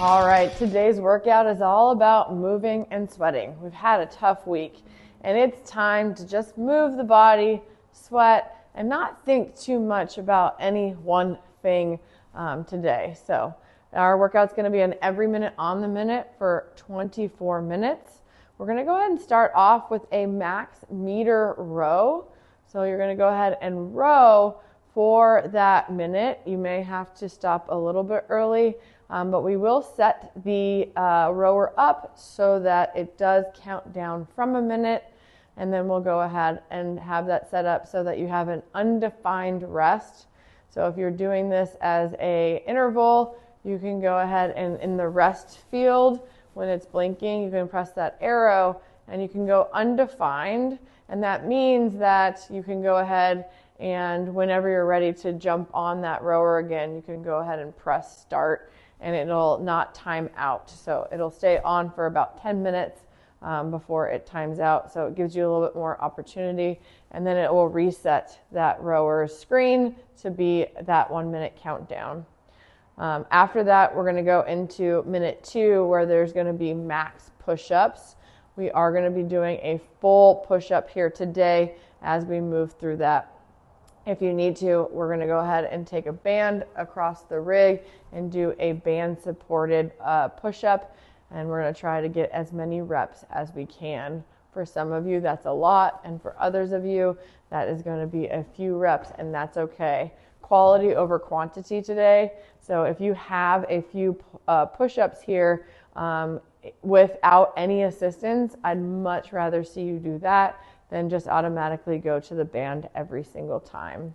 All right, today's workout is all about moving and sweating. We've had a tough week, and it's time to just move the body, sweat, and not think too much about any one thing today. So our workout's going to be an every minute on the minute for 24 minutes. We're going to go ahead and start off with a max meter row. So you're going to go ahead and row for that minute. You may have to stop a little bit early, but we will set the rower up so that it does count down from a minute, and then we'll go ahead and have that set up so that you have an undefined rest. So if you're doing this as a interval, you can go ahead and in the rest field, when it's blinking, you can press that arrow and you can go undefined, and that means that you can go ahead and whenever you're ready to jump on that rower again, you can go ahead and press start, and it'll not time out. So it'll stay on for about 10 minutes before it times out. So it gives you a little bit more opportunity, and then it will reset that rower's screen to be that 1 minute countdown. After that, we're going to go into minute 2 where there's going to be max push-ups. We are going to be doing a full push-up here today as we move through that. If you need to, we're going to go ahead and take a band across the rig and do a band-supported push-up, and we're going to try to get as many reps as we can. For some of you, that's a lot, and for others of you, that is going to be a few reps, and that's okay. Quality over quantity today. So if you have a few push-ups here without any assistance, I'd much rather see you do that than just automatically go to the band every single time.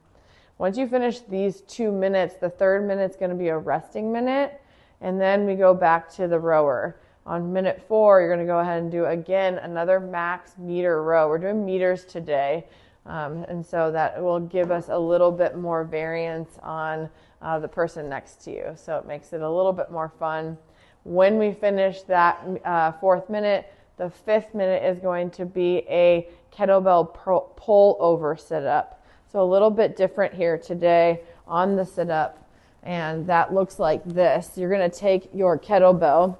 Once you finish these 2 minutes, the third minute's going to be a resting minute, and then we go back to the rower. On minute 4, you're going to go ahead and do again another max meter row. We're doing meters today, and so that will give us a little bit more variance on the person next to you. So it makes it a little bit more fun. When we finish that fourth minute, the 5th minute is going to be a kettlebell pull over sit up. So a little bit different here today on the sit up, and that looks like this. You're going to take your kettlebell,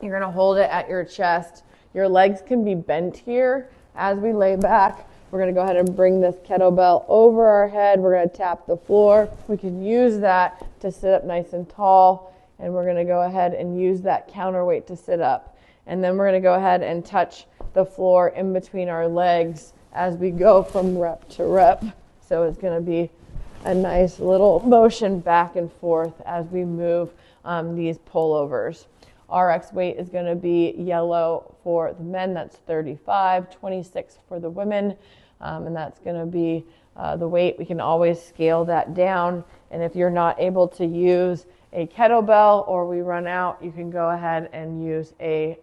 you're going to hold it at your chest. Your legs can be bent here as we lay back. We're going to go ahead and bring this kettlebell over our head. We're going to tap the floor. We can use that to sit up nice and tall, and we're going to go ahead and use that counterweight to sit up. And then we're going to go ahead and touch the floor in between our legs as we go from rep to rep. So it's going to be a nice little motion back and forth as we move these pullovers. RX weight is going to be yellow for the men, that's 35, 26 for the women, and that's going to be the weight. We can always scale that down, and if you're not able to use a kettlebell or we run out, you can go ahead and use a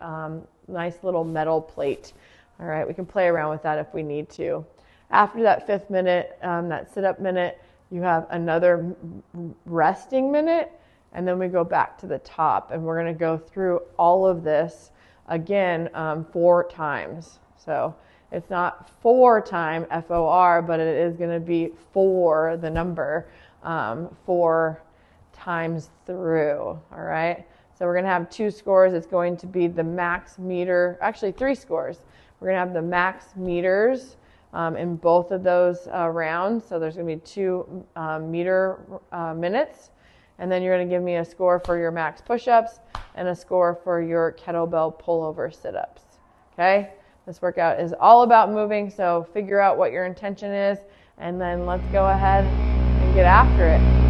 nice little metal plate. All right, we can play around with that if we need to. After that 5th minute, that sit-up minute, you have another resting minute, and then we go back to the top, and we're going to go through all of this again 4 times. So it's not 4 time FOR, but it is going to be 4, the number, 4 times through. All right, so we're going to have 2 scores. It's going to be the max meter, actually 3 scores. We're going to have the max meters in both of those rounds. So there's going to be 2 meter minutes, and then you're going to give me a score for your max push-ups and a score for your kettlebell pullover sit-ups. Okay, this workout is all about moving, so figure out what your intention is, and then let's go ahead and get after it.